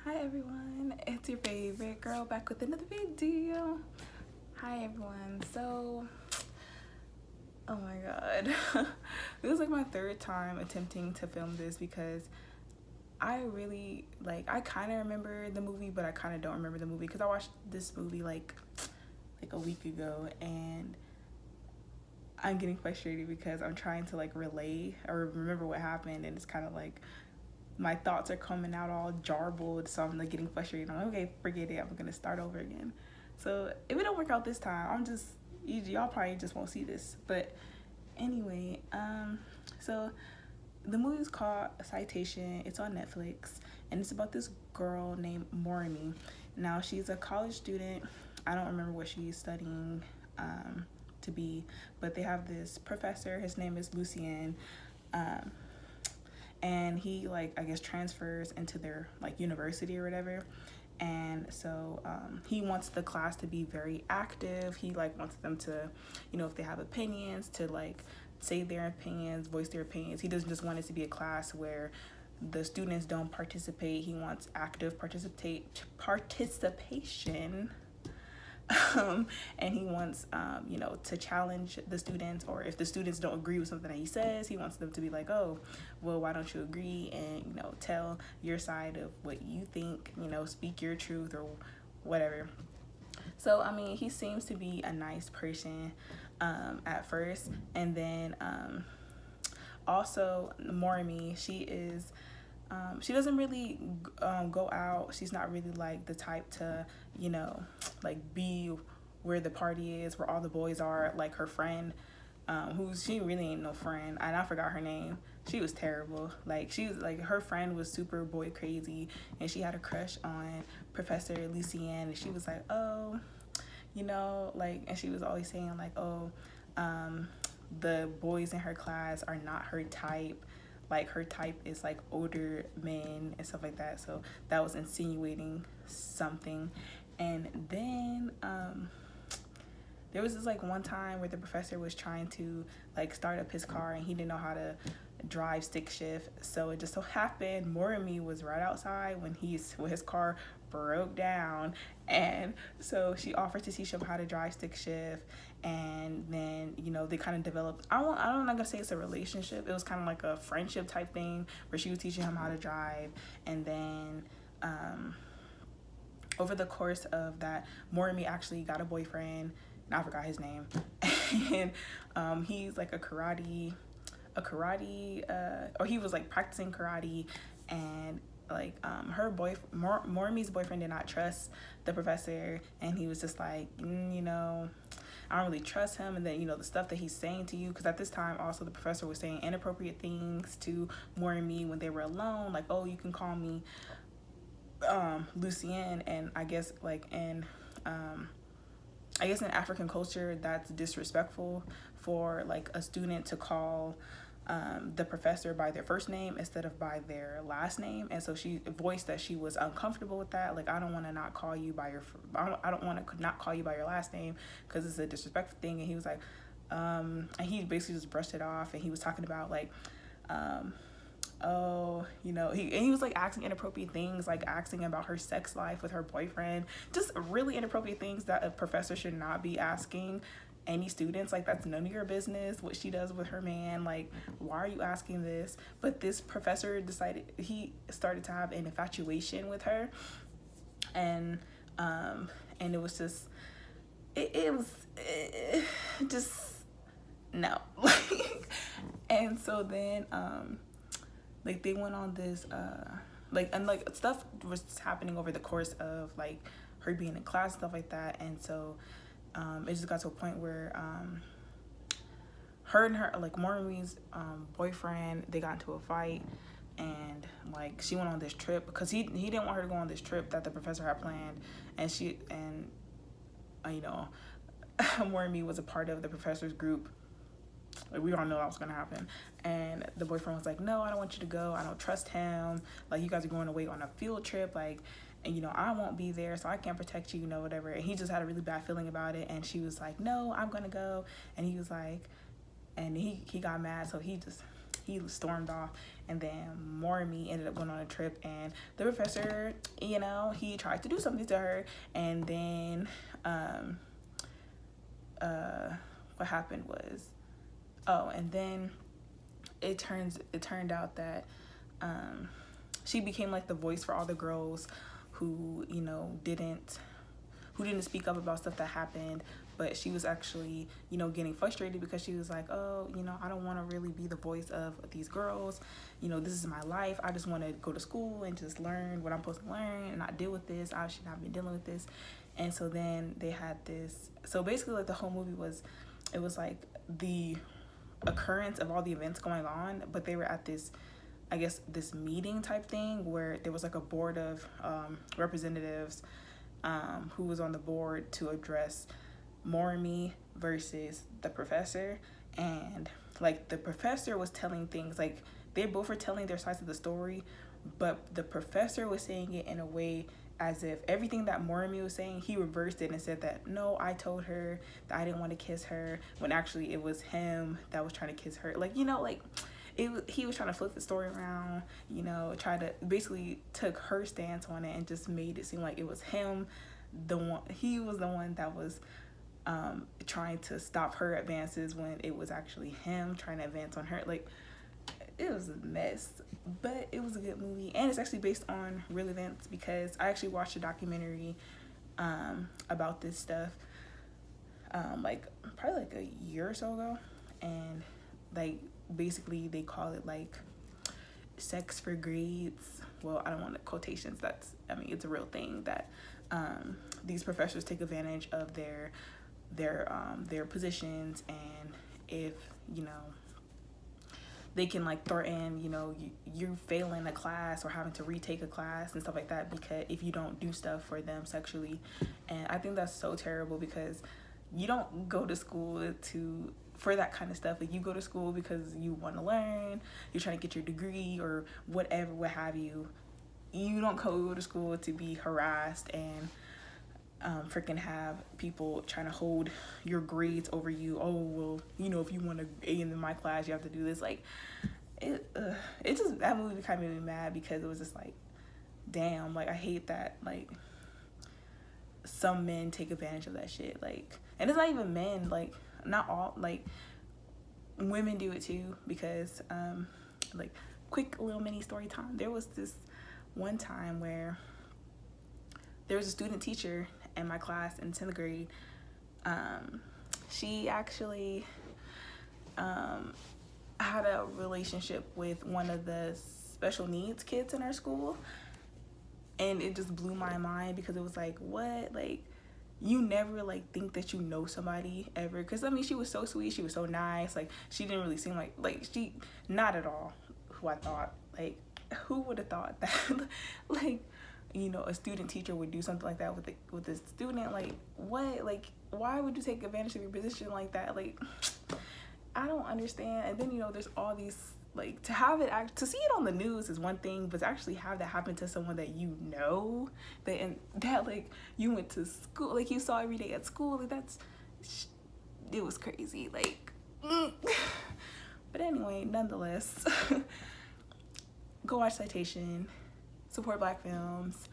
Hi everyone, it's your favorite girl back with another video. Hi everyone. Oh my god. This is like my third time attempting to film this because I really I kind of remember the movie, but I kind of don't remember the movie because I watched this movie like a week ago, and I'm getting frustrated because I'm trying to relay or remember what happened, and it's kind of like my thoughts are coming out all jarbled, so I'm getting frustrated. I'm like, okay, forget it, I'm gonna start over again. So if it don't work out this time, y'all probably just won't see this. But anyway, so the movie is called Citation. It's on Netflix, and it's about this girl named Morimi. Now she's a college student. I don't remember what she's studying to be, but they have this professor. His name is Lucien. And he I guess transfers into their university or whatever, and so he wants the class to be very active. He wants them to, if they have opinions, to say their opinions, voice their opinions. He doesn't just want it to be a class where the students don't participate. He wants active participation. And he wants to challenge the students, or if the students don't agree with something that he says, he wants them to be like, oh, well, why don't you agree, and tell your side of what you think, speak your truth or whatever. So I mean, he seems to be a nice person at first, and then also Morimi, she doesn't really go out. She's not really the type to be where the party is, where all the boys are, like her friend, she really ain't no friend, and I forgot her name. She was terrible. She was her friend was super boy crazy, and she had a crush on Professor Lucien, and she was like, oh, and she was always saying the boys in her class are not her type. Her type is older men and stuff like that. So that was insinuating something. And then there was this one time where the professor was trying to start up his car, and he didn't know how to drive stick shift. So it just so happened Morimi was right outside when his car broke down, and so she offered to teach him how to drive stick shift. And then they kind of developed, I'm not gonna say it's a relationship, it was kind of like a friendship type thing where she was teaching him how to drive. And then over the course of that, Morimi actually got a boyfriend, and I forgot his name. And he's a karate or he was practicing karate, and Morimi's boyfriend did not trust the professor, and he was just I don't really trust him. And then the stuff that he's saying to you, because at this time also the professor was saying inappropriate things to Morimi when they were alone, oh, you can call me Lucien. And I guess in African culture, that's disrespectful for a student to call the professor by their first name instead of by their last name. And so she voiced that she was uncomfortable with that. I don't want to not call you by I don't want to not call you by your last name because it's a disrespectful thing. And he was and he basically just brushed it off, and he was talking about he was asking inappropriate things, asking about her sex life with her boyfriend, just really inappropriate things that a professor should not be asking any students. That's none of your business what she does with her man. Why are you asking this? But this professor he started to have an infatuation with her, and it was just just no. And so then they went on this stuff was happening over the course of her being in class and stuff like that. And so it just got to a point where her and Morimi's boyfriend, they got into a fight, and she went on this trip because he didn't want her to go on this trip that the professor had planned, and Morimi was a part of the professor's group. We all know that was gonna happen, and the boyfriend was like, no, I don't want you to go, I don't trust him, you guys are going away on a field trip, and I won't be there, so I can't protect you, whatever. And he just had a really bad feeling about it, and she was like, no, I'm gonna go. And he was and he got mad, so he just he stormed off, and then Mormy ended up going on a trip, and the professor, you know, he tried to do something to her, and then what happened was, and then it turned out that she became like the voice for all the girls who, you know, didn't speak up about stuff that happened. But she was actually, you know, getting frustrated because she was like, oh, you know, I don't want to really be the voice of these girls. You know, this is my life. I just want to go to school and just learn what I'm supposed to learn and not deal with this. I should not be dealing with this. And so then they had this. So basically, like, the whole movie was, it was like the occurrence of all the events going on, but they were at this, I guess, this meeting type thing where there was like a board of representatives who was on the board to address Mormy versus the professor. And like, the professor was telling things, like, they both were telling their sides of the story, but the professor was saying it in a way as if everything that Mormy was saying, he reversed it and said that, no, I told her that I didn't want to kiss her, when actually it was him that was trying to kiss her. Like, you know, like, he was trying to flip the story around, you know, try to basically took her stance on it and just made it seem like it was him, he was the one that was trying to stop her advances, when it was actually him trying to advance on her. Like, it was a mess, but it was a good movie, and it's actually based on real events, because I actually watched a documentary about this stuff like probably like a year or so ago, and like basically they call it like sex for grades. Well, I don't want the quotations, I mean, it's a real thing that these professors take advantage of their positions, and if, you know, they can like threaten, you know, you failing a class or having to retake a class and stuff like that, because if you don't do stuff for them sexually. And I think that's so terrible, because you don't go to school for that kind of stuff. Like, you go to school because you want to learn, you're trying to get your degree or whatever, what have you. You don't go to school to be harassed and freaking have people trying to hold your grades over you. Oh, well, you know, if you want an A in my class, you have to do this. Like, it just, that movie kind of made me mad, because it was just like, damn, like, I hate that, like, some men take advantage of that shit. Like, and it's not even men, like, not all, like, women do it too, because like, quick little mini story time. There was this one time where there was a student teacher in my class in 10th grade. She actually had a relationship with one of the special needs kids in our school, and it just blew my mind, because it was like, what? Like, you never like think that you know somebody ever, because I mean, she was so sweet, she was so nice, like, she didn't really seem like she, not at all who I thought. Like, who would have thought that like, you know, a student teacher would do something like that with a student? Like, what? Like, why would you take advantage of your position like that? Like, I don't understand. And then, you know, there's all these, like, to see it on the news is one thing, but to actually have that happen to someone that you know, that like, you went to school, like, you saw every day at school, like, it was crazy. Like, but anyway, nonetheless, go watch Citation. Support Black films.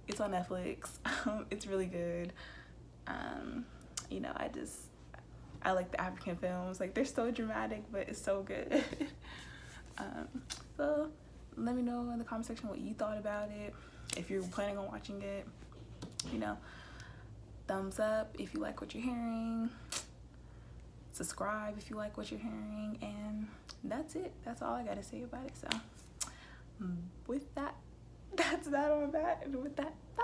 It's on Netflix. It's really good. You know, I like the African films. Like, they're so dramatic, but it's so good. So let me know in the comment section what you thought about it. If you're planning on watching it, you know, thumbs up if you like what you're hearing. Subscribe if you like what you're hearing. And that's it. That's all I gotta say about it. So with that, that's that on that. And with that, bye.